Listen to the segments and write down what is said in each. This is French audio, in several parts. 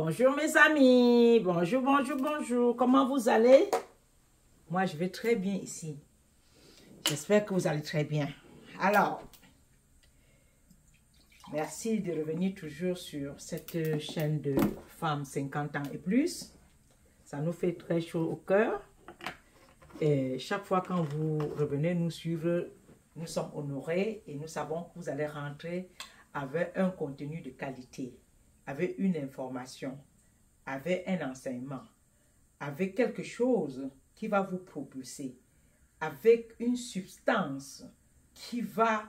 Bonjour mes amis, bonjour, bonjour, bonjour. Comment vous allez? Moi, je vais très bien ici. J'espère que vous allez très bien. Alors, merci de revenir toujours sur cette chaîne de femmes 50 ans et plus. Ça nous fait très chaud au cœur. Et chaque fois quand vous revenez nous suivre, nous sommes honorés et nous savons que vous allez rentrer avec un contenu de qualité, avec une information, avec un enseignement, avec quelque chose qui va vous propulser, avec une substance qui va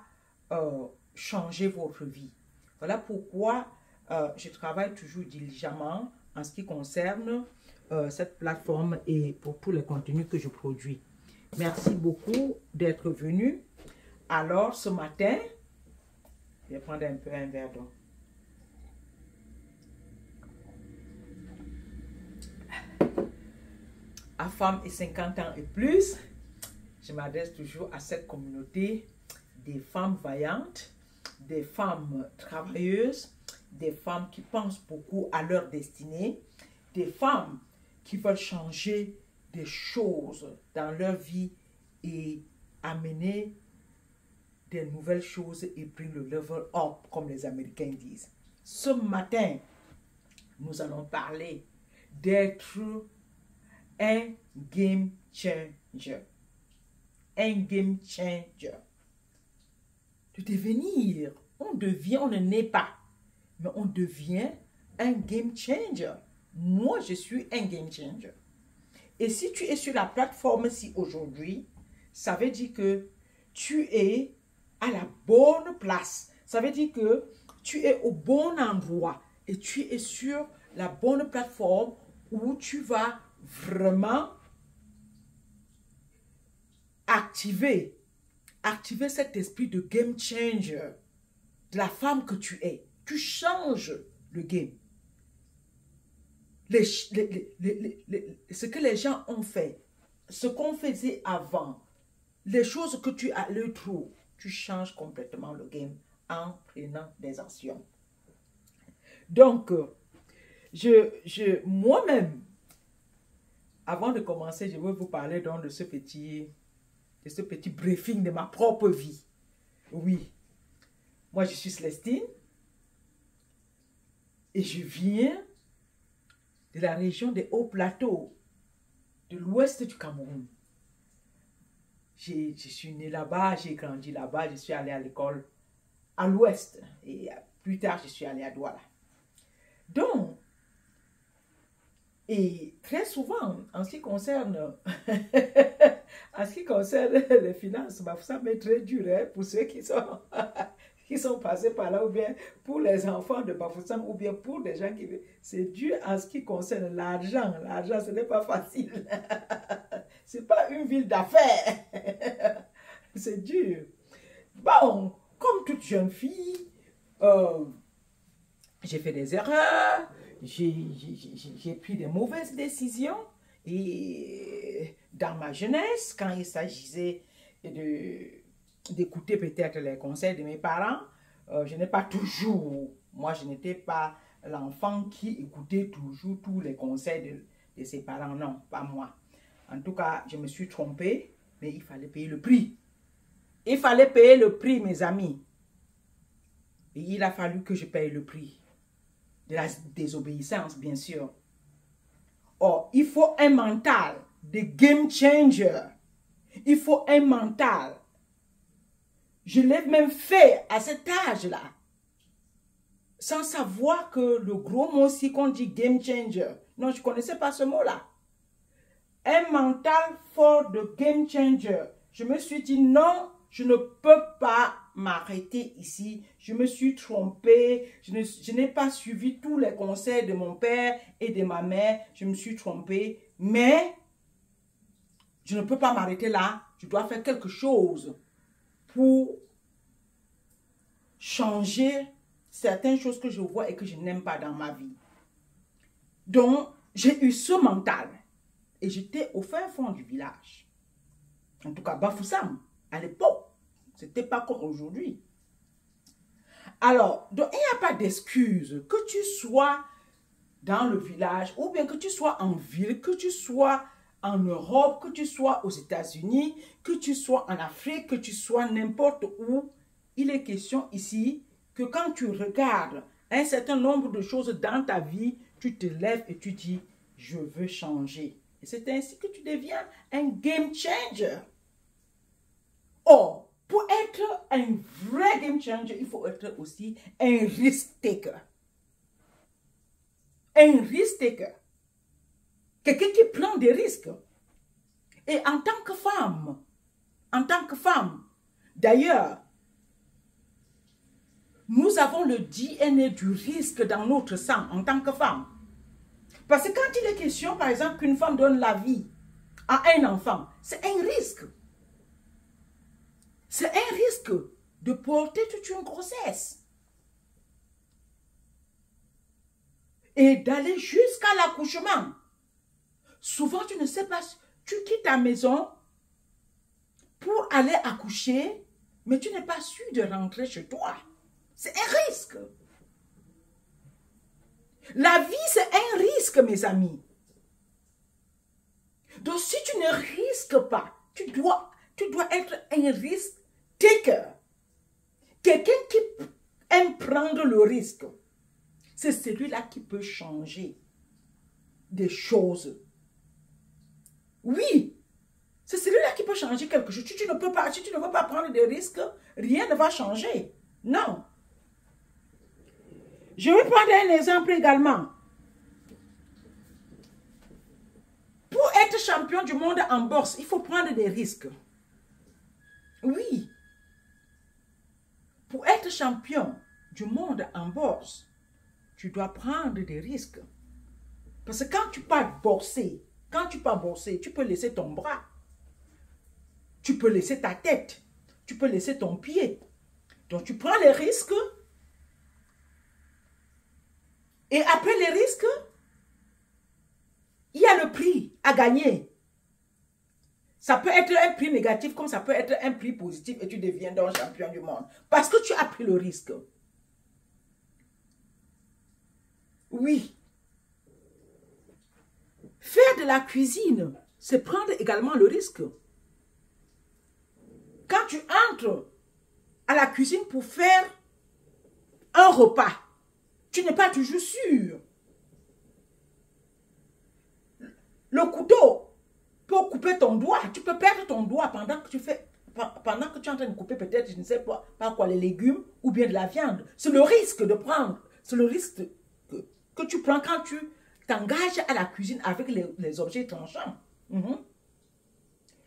changer votre vie. Voilà pourquoi je travaille toujours diligemment en ce qui concerne cette plateforme et pour tous les contenus que je produis. Merci beaucoup d'être venu. Alors, ce matin, je vais prendre un peu un verre d'eau. À femmes et 50 ans et plus, je m'adresse toujours à cette communauté des femmes vaillantes, des femmes travailleuses, des femmes qui pensent beaucoup à leur destinée, des femmes qui veulent changer des choses dans leur vie et amener des nouvelles choses et bring le level up, comme les Américains disent. Ce matin, nous allons parler d'être un game changer. Un game changer. De devenir, on devient, on ne naît pas, mais on devient un game changer. Moi, je suis un game changer. Et si tu es sur la plateforme-ci aujourd'hui, ça veut dire que tu es à la bonne place. Ça veut dire que tu es au bon endroit et tu es sur la bonne plateforme où tu vas vraiment activer cet esprit de game changer de la femme que tu es. Tu changes le game. Ce que les gens ont fait, ce qu'on faisait avant, les choses que tu as le trou, tu changes complètement le game en prenant des actions. Donc, moi-même, avant de commencer, je veux vous parler donc de ce petit briefing de ma propre vie. Oui, moi je suis Célestine et je viens de la région des Hauts Plateaux, de l'ouest du Cameroun. Je suis née là-bas, j'ai grandi là-bas, je suis allée à l'école à l'ouest et plus tard je suis allée à Douala. Donc, et très souvent, en ce qui concerne, les finances, ça m'est très dur hein, pour ceux qui sont passés par là, ou bien pour les enfants de Bafoussam, ou bien pour des gens qui... C'est dur en ce qui concerne l'argent. L'argent, ce n'est pas facile. Ce n'est pas une ville d'affaires. C'est dur. Bon, comme toute jeune fille, j'ai fait des erreurs. J'ai pris des mauvaises décisions et dans ma jeunesse, quand il s'agissait d'écouter peut-être les conseils de mes parents, je n'ai pas toujours, moi je n'étais pas l'enfant qui écoutait toujours tous les conseils de ses parents, non, pas moi. En tout cas, je me suis trompée, mais il fallait payer le prix. Il fallait payer le prix, mes amis. Et il a fallu que je paye le prix. De la désobéissance, bien sûr. Or, il faut un mental de game changer. Il faut un mental. Je l'ai même fait à cet âge-là. Sans savoir que le gros mot aussi qu'on dit game changer. Non, je ne connaissais pas ce mot-là. Un mental fort de game changer. Je me suis dit non, je ne peux pas m'arrêter ici. Je me suis trompée. Je n'ai pas suivi tous les conseils de mon père et de ma mère. Je me suis trompée. Mais je ne peux pas m'arrêter là. Je dois faire quelque chose pour changer certaines choses que je vois et que je n'aime pas dans ma vie. Donc, j'ai eu ce mental. Et j'étais au fin fond du village. En tout cas, Bafoussam, à l'époque. C'était pas comme aujourd'hui. Alors, donc, il n'y a pas d'excuse. Que tu sois dans le village, ou bien que tu sois en ville, que tu sois en Europe, que tu sois aux États-Unis, que tu sois en Afrique, que tu sois n'importe où, il est question ici que quand tu regardes un certain nombre de choses dans ta vie, tu te lèves et tu dis, je veux changer. Et c'est ainsi que tu deviens un game changer. Or, pour être un vrai game changer, il faut être aussi un risk taker. Un risk taker. Quelqu'un qui prend des risques. Et en tant que femme, d'ailleurs, nous avons le DNA du risque dans notre sang en tant que femme. Parce que quand il est question, par exemple, qu'une femme donne la vie à un enfant, c'est un risque. C'est un risque de porter toute une grossesse. Et d'aller jusqu'à l'accouchement. Souvent, tu ne sais pas, tu quittes ta maison pour aller accoucher, mais tu n'es pas sûr de rentrer chez toi. C'est un risque. La vie, c'est un risque, mes amis. Donc, si tu ne risques pas, tu dois être un risk taker. Quelqu'un qui aime prendre le risque. C'est celui-là qui peut changer des choses. Oui, c'est celui-là qui peut changer quelque chose. Si tu ne veux pas prendre des risques, rien ne va changer. Non. Je vais prendre un exemple également. Pour être champion du monde en bourse, il faut prendre des risques. Oui. Pour être champion du monde en bourse, tu dois prendre des risques. Parce que quand tu pars bourser, tu peux laisser ton bras. Tu peux laisser ta tête. Tu peux laisser ton pied. Donc, tu prends les risques. Et après les risques, il y a le prix à gagner. Ça peut être un prix négatif comme ça peut être un prix positif et tu deviens donc champion du monde. Parce que tu as pris le risque. Oui. Faire de la cuisine, c'est prendre également le risque. Quand tu entres à la cuisine pour faire un repas, tu n'es pas toujours sûr. Le couteau pour couper ton doigt, tu peux perdre ton doigt pendant que tu es en train de couper peut-être, je ne sais pas quoi, les légumes ou bien de la viande. C'est le risque de prendre, c'est le risque que tu prends quand tu t'engages à la cuisine avec les objets tranchants.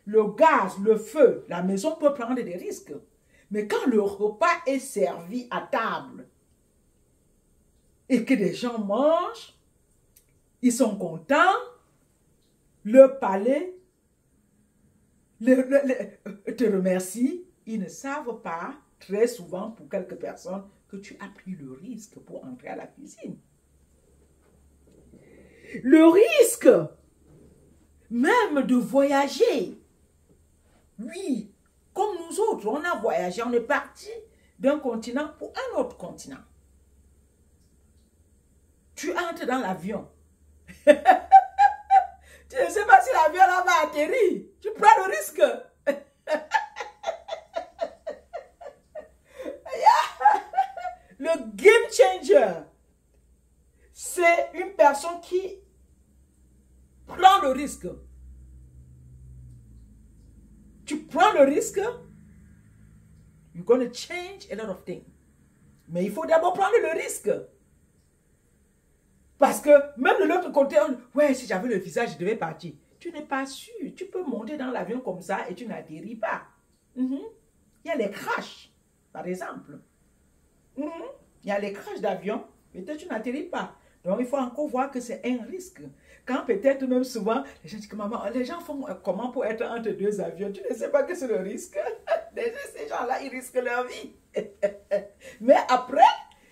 Le gaz, le feu, la maison peut prendre des risques. Mais quand le repas est servi à table et que les gens mangent, ils sont contents, le palais te remercie, ils ne savent pas, très souvent pour quelques personnes, que tu as pris le risque pour entrer à la cuisine. Le risque, même de voyager. Oui, comme nous autres, on a voyagé, on est parti d'un continent pour un autre continent. Tu entres dans l'avion. Tu ne sais pas si l'avion là va atterrir. Tu prends le risque. Le game changer, c'est une personne qui prend le risque. Tu prends le risque, you're going to change a lot of things. Mais il faut d'abord prendre le risque. Parce que même de l'autre côté, ouais, si j'avais le visa, je devais partir. Tu n'es pas sûr. Tu peux monter dans l'avion comme ça et tu n'atterris pas. Il y a les crashs, par exemple. Il y a les crashs d'avion, peut-être tu n'atterris pas. Donc, il faut encore voir que c'est un risque. Quand peut-être même souvent, les gens disent que maman, les gens font comment pour être entre deux avions? Tu ne sais pas que c'est le risque. Déjà, ces gens-là, ils risquent leur vie. Mais après,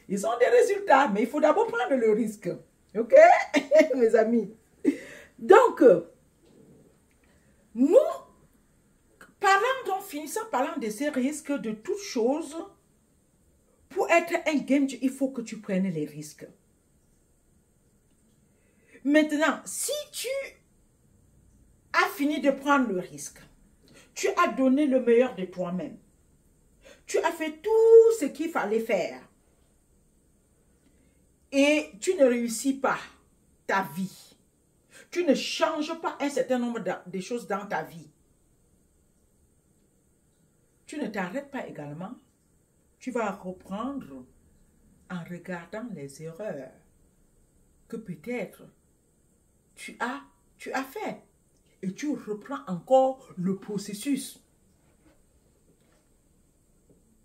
ils ont des résultats. Mais il faut d'abord prendre le risque. OK, mes amis? Donc, nous, finissant parlant de ces risques, de toutes choses, pour être un game, il faut que tu prennes les risques. Maintenant, si tu as fini de prendre le risque, tu as donné le meilleur de toi-même, tu as fait tout ce qu'il fallait faire et tu ne réussis pas ta vie, tu ne changes pas un certain nombre de choses dans ta vie, tu ne t'arrêtes pas également, tu vas reprendre en regardant les erreurs que peut-être tu as fait. Et tu reprends encore le processus.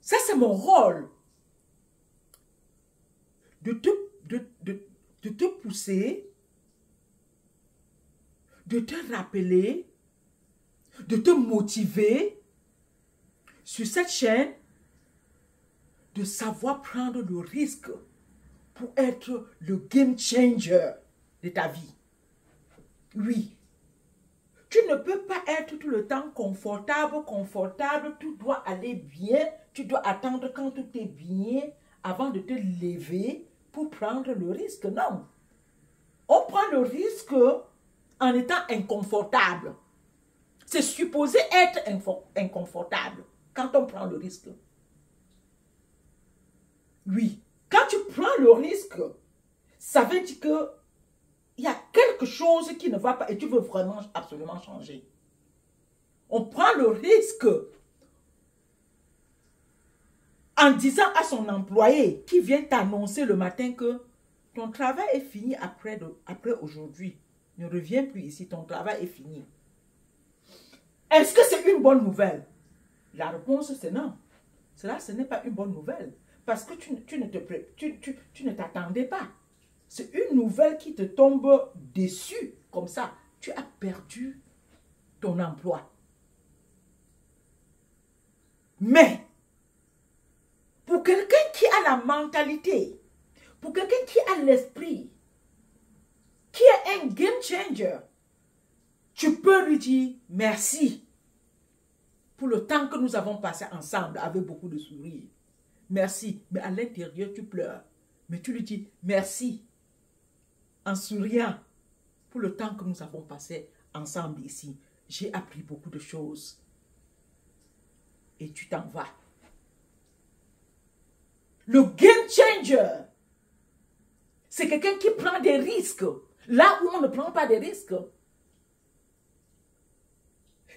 Ça, c'est mon rôle. De te pousser, de te rappeler, de te motiver sur cette chaîne, de savoir prendre le risque pour être le game changer de ta vie. Oui. Tu ne peux pas être tout le temps confortable, tout doit aller bien, tu dois attendre quand tout est bien avant de te lever pour prendre le risque. Non. On prend le risque en étant inconfortable. C'est supposé être inconfortable quand on prend le risque. Oui. Quand tu prends le risque, ça veut dire que il y a quelque chose qui ne va pas et tu veux vraiment absolument changer. On prend le risque en disant à son employé qui vient t'annoncer le matin que ton travail est fini après aujourd'hui. Ne reviens plus ici, ton travail est fini. Est-ce que c'est une bonne nouvelle? La réponse c'est non. Cela, ce n'est pas une bonne nouvelle. Parce que tu ne t'attendais pas. C'est une nouvelle qui te tombe dessus. Comme ça, tu as perdu ton emploi. Mais, pour quelqu'un qui a la mentalité, pour quelqu'un qui a l'esprit, qui est un game changer, tu peux lui dire merci pour le temps que nous avons passé ensemble avec beaucoup de sourires. Merci, mais à l'intérieur tu pleures. Mais tu lui dis merci en souriant pour le temps que nous avons passé ensemble ici. J'ai appris beaucoup de choses. Et tu t'en vas. Le game changer, c'est quelqu'un qui prend des risques. Là où on ne prend pas de risques.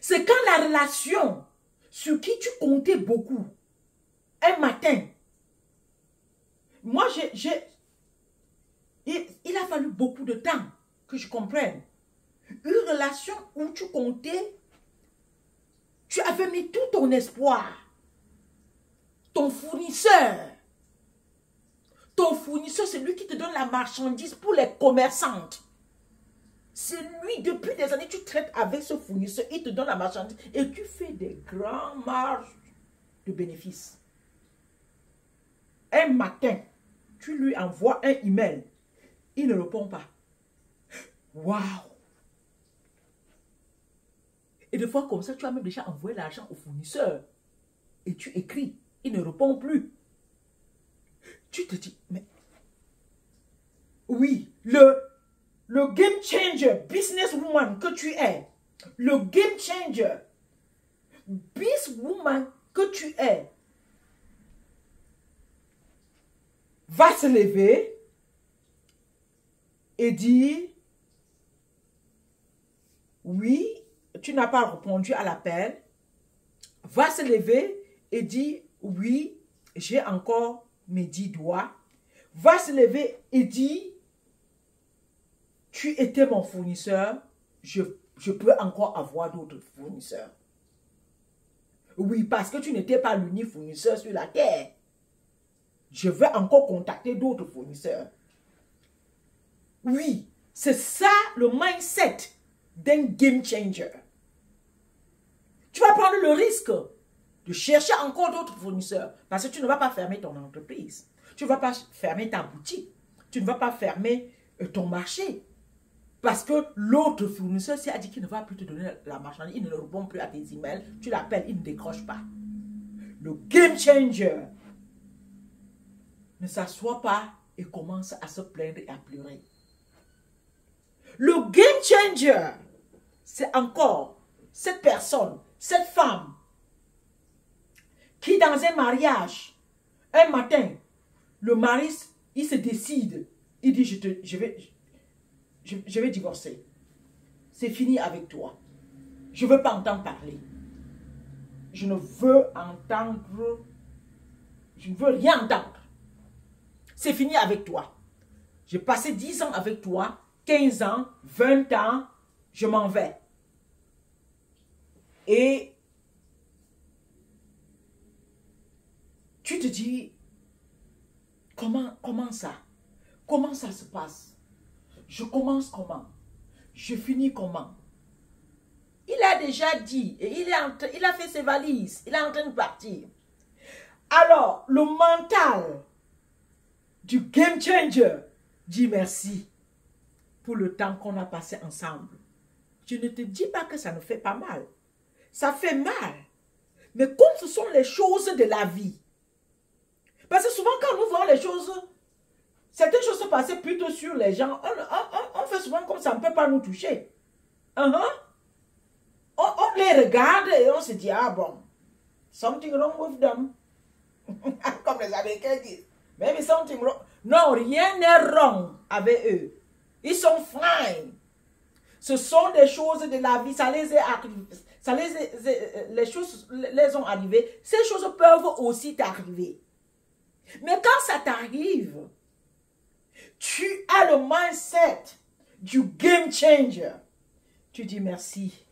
C'est quand la relation sur qui tu comptais beaucoup, un matin, moi il a fallu beaucoup de temps que je comprenne. Une relation où tu comptais, tu avais mis tout ton espoir. Ton fournisseur, c'est lui qui te donne la marchandise pour les commerçantes. C'est lui, depuis des années, tu traites avec ce fournisseur, il te donne la marchandise et tu fais des grandes marges de bénéfices. Un matin, tu lui envoies un email, il ne répond pas. Waouh! Et des fois comme ça, tu as même déjà envoyé l'argent au fournisseur et tu écris, il ne répond plus. Tu te dis, mais oui, le game changer, businesswoman que tu es, le game changer, businesswoman que tu es, va se lever et dire, oui, tu n'as pas répondu à l'appel, va se lever et dire, oui, j'ai encore mes 10 doigts, va se lever et dire, tu étais mon fournisseur, je peux encore avoir d'autres fournisseurs. Oui, parce que tu n'étais pas l'unique fournisseur sur la terre. Je vais encore contacter d'autres fournisseurs. Oui, c'est ça le mindset d'un game changer. Tu vas prendre le risque de chercher encore d'autres fournisseurs parce que tu ne vas pas fermer ton entreprise. Tu ne vas pas fermer ta boutique. Tu ne vas pas fermer ton marché. Parce que l'autre fournisseur, s'il a dit qu'il ne va plus te donner la marchandise, il ne répond plus à tes emails, tu l'appelles, il ne décroche pas. Le game changer ne s'assoit pas et commence à se plaindre et à pleurer. Le game changer, c'est encore cette personne, cette femme, qui dans un mariage, un matin, le mari, il se décide, il dit, je vais divorcer. C'est fini avec toi. Je ne veux pas entendre parler. Je ne veux entendre, je ne veux rien entendre. C'est fini avec toi. J'ai passé 10 ans avec toi, 15 ans, 20 ans, je m'en vais. Et tu te dis, comment ça? Comment ça se passe? Je commence comment? Je finis comment? Il a déjà dit, et il a fait ses valises, il est en train de partir. Alors, le mental du game changer dit merci pour le temps qu'on a passé ensemble. Je ne te dis pas que ça ne fait pas mal. Ça fait mal. Mais comme ce sont les choses de la vie. Parce que souvent quand nous voyons les choses, certaines choses se passer plutôt sur les gens, on fait souvent comme ça ne peut pas nous toucher. On les regarde et on se dit, ah bon, something wrong with them. Comme les Américains disent. Maybe something wrong. Non, rien n'est wrong avec eux. Ils sont fine. Ce sont des choses de la vie, ça les est arrivé. Les choses les ont arrivées. Ces choses peuvent aussi t'arriver. Mais quand ça t'arrive, tu as le mindset du game changer. Tu dis merci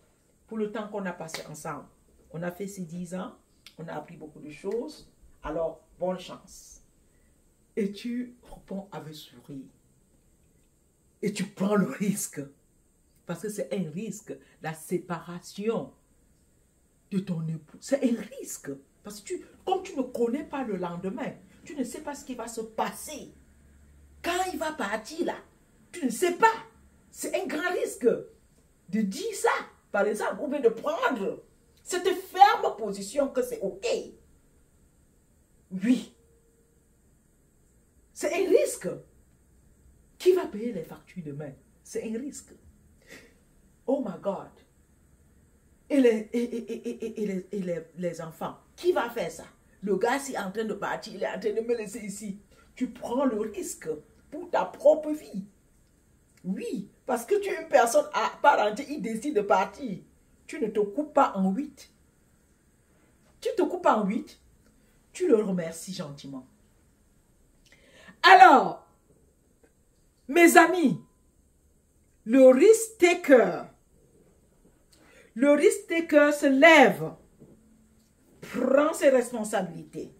pour le temps qu'on a passé ensemble. On a fait ces 10 ans, on a appris beaucoup de choses. Alors, bonne chance. Et tu réponds avec sourire. Et tu prends le risque. Parce que c'est un risque, la séparation de ton époux. C'est un risque. Parce que comme tu ne connais pas le lendemain, tu ne sais pas ce qui va se passer. Quand il va partir là, tu ne sais pas. C'est un grand risque de dire ça, par exemple, ou bien de prendre cette ferme position que c'est OK. Oui. C'est un risque. Qui va payer les factures demain? C'est un risque. Oh my God. Et les enfants, qui va faire ça? Le gars, s'il est en train de partir, il est en train de me laisser ici. Tu prends le risque pour ta propre vie. Oui, parce que tu es une personne à part entière, il décide de partir. Tu ne te coupes pas en 8. Tu te coupes en 8, tu le remercies gentiment. Alors, mes amis, le risk taker se lève, prend ses responsabilités,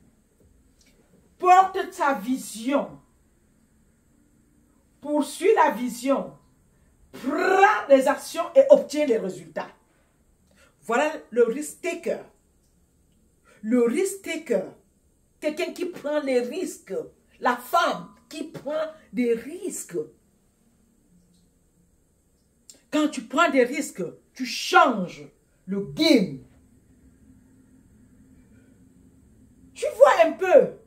porte sa vision, poursuit la vision, prend les actions et obtient les résultats. Voilà le risk taker. Le risk taker, quelqu'un qui prend les risques, la femme qui prend des risques. Quand tu prends des risques, tu changes le game. Tu vois un peu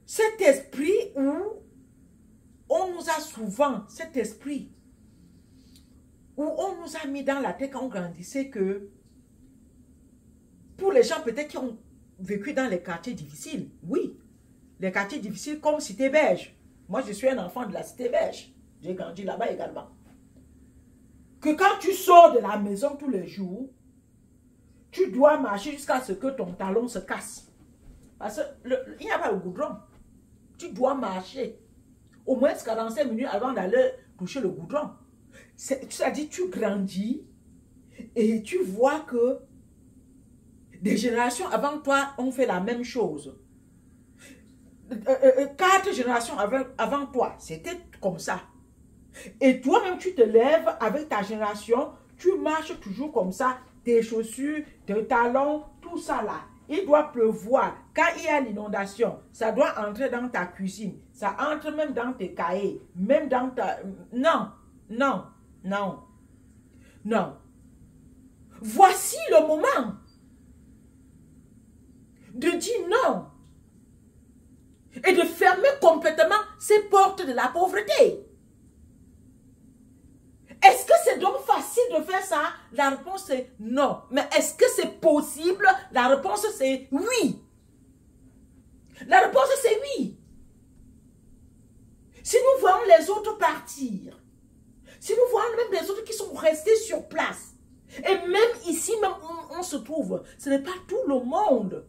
cet esprit où on nous a souvent, cet esprit où on nous a mis dans la tête quand on grandissait que pour les gens peut-être qui ont vécu dans les quartiers difficiles, oui, les quartiers difficiles comme Cité Belge. Moi, je suis un enfant de la Cité Belge. J'ai grandi là-bas également. Que quand tu sors de la maison tous les jours, tu dois marcher jusqu'à ce que ton talon se casse. Parce qu'il n'y a pas le goudron. Tu dois marcher au moins 45 minutes avant d'aller toucher le goudron. C'est-à-dire, tu grandis et tu vois que des générations avant toi ont fait la même chose. 4 générations avant toi, c'était comme ça. Et toi-même, tu te lèves avec ta génération, tu marches toujours comme ça, tes chaussures, tes talons, tout ça là. Il doit pleuvoir. Quand il y a l'inondation, ça doit entrer dans ta cuisine. Ça entre même dans tes cahiers, même dans ta... Non, non, non, non. Voici le moment de dire non et de fermer complètement ces portes de la pauvreté. Est-ce que c'est donc facile de faire ça? La réponse est non. Mais est-ce que c'est possible? La réponse c'est oui. La réponse c'est oui. Si nous voyons les autres partir, si nous voyons même les autres qui sont restés sur place, et même ici, même où on se trouve, ce n'est pas tout le monde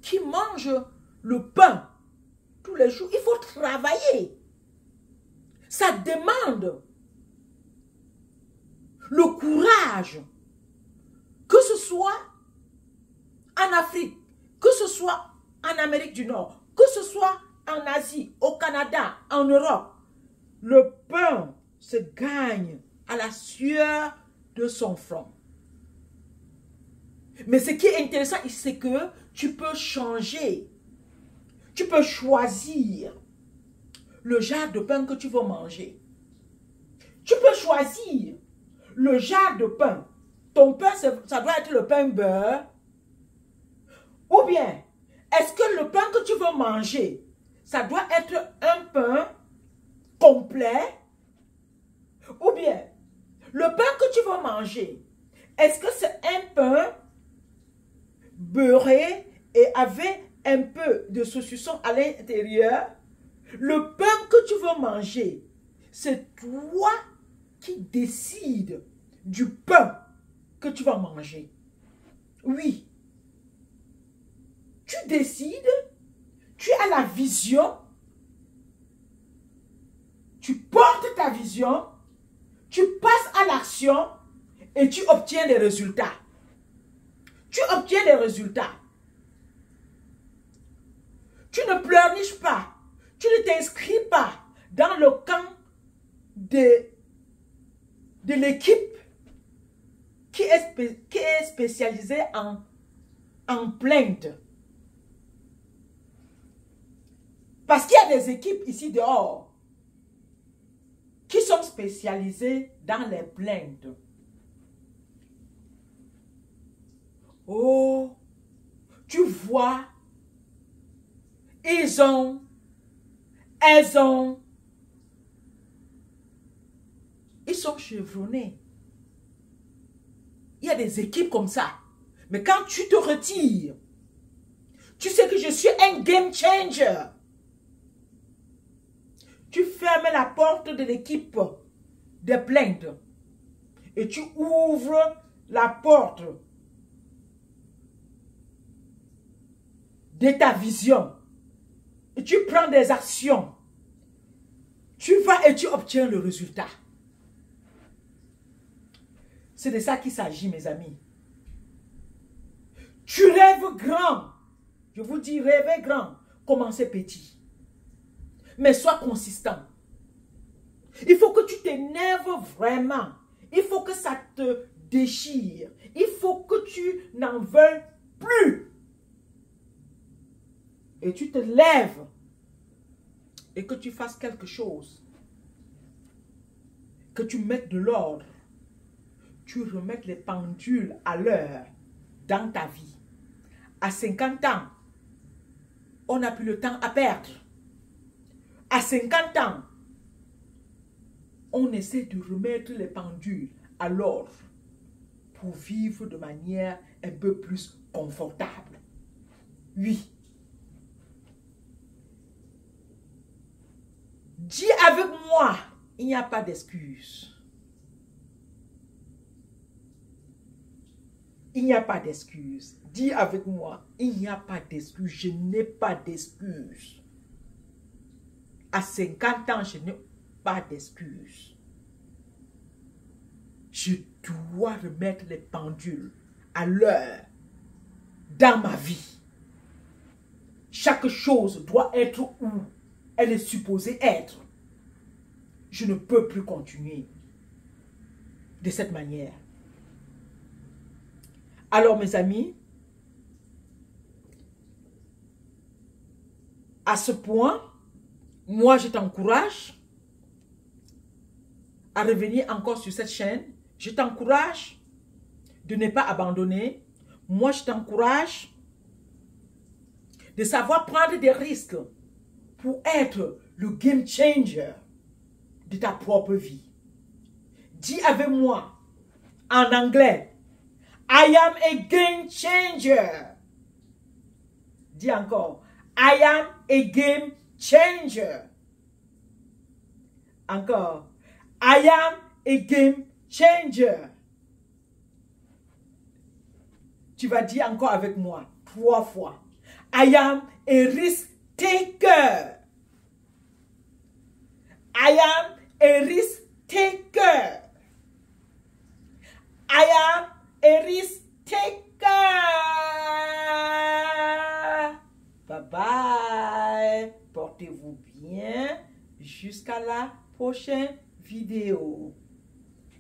qui mange le pain tous les jours. Il faut travailler. Ça demande le courage, que ce soit en Afrique, que ce soit en Amérique du Nord, que ce soit en Asie, au Canada, en Europe. Le pain se gagne à la sueur de son front. Mais ce qui est intéressant, c'est que tu peux changer. Tu peux choisir le genre de pain que tu veux manger. Tu peux choisir le genre de pain. Ton pain, ça doit être le pain beurre. Ou bien, est-ce que le pain que tu veux manger, ça doit être un pain complet? Ou bien, le pain que tu veux manger, est-ce que c'est un pain beurré et avec un peu de saucisson à l'intérieur? Le pain que tu veux manger, c'est toi qui décides du pain que tu vas manger. Oui. Tu décides, tu as la vision, tu portes ta vision, tu passes à l'action et tu obtiens des résultats. Tu obtiens des résultats. Tu ne pleurniches pas. Tu ne t'inscris pas dans le camp de l'équipe qui est spécialisée en plainte. Parce qu'il y a des équipes ici dehors qui sont spécialisées dans les plaintes. Oh, tu vois, elles sont chevronnés. Il y a des équipes comme ça. Mais quand tu te retires, tu sais que je suis un game changer. Tu fermes la porte de l'équipe des plaintes et tu ouvres la porte de ta vision. Et tu prends des actions. Tu vas et tu obtiens le résultat. C'est de ça qu'il s'agit, mes amis. Tu rêves grand. Je vous dis, rêvez grand. Commencez petit. Mais sois consistant. Il faut que tu t'énerves vraiment. Il faut que ça te déchire. Il faut que tu n'en veuilles plus. Et tu te lèves. Et que tu fasses quelque chose. Que tu mettes de l'ordre. Tu remettes les pendules à l'heure dans ta vie. À 50 ans, on n'a plus le temps à perdre. À 50 ans, on essaie de remettre les pendules à l'ordre pour vivre de manière un peu plus confortable. Oui. Dis avec moi, il n'y a pas d'excuse. Il n'y a pas d'excuse. Dis avec moi, il n'y a pas d'excuse. Je n'ai pas d'excuse. À 50 ans, je n'ai pas d'excuse. Je dois remettre les pendules à l'heure dans ma vie. Chaque chose doit être où elle est supposée être. Je ne peux plus continuer de cette manière. Alors, mes amis, à ce point, moi, je t'encourage à revenir encore sur cette chaîne. Je t'encourage de ne pas abandonner. Moi, je t'encourage de savoir prendre des risques pour être le game changer de ta propre vie. Dis avec moi en anglais. I am a game changer. Dis encore. I am a game changer. Encore. I am a game changer. Tu vas dire encore avec moi 3 fois. I am a risk taker. I am a risk taker. I am a risk taker. Bye bye. Portez-vous bien. Jusqu'à la prochaine vidéo.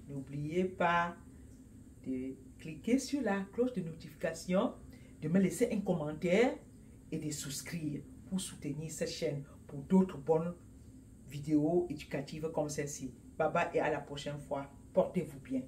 N'oubliez pas de cliquer sur la cloche de notification, de me laisser un commentaire et de souscrire pour soutenir cette chaîne pour d'autres bonnes vidéos éducatives comme celle-ci. Bye bye et à la prochaine fois. Portez-vous bien.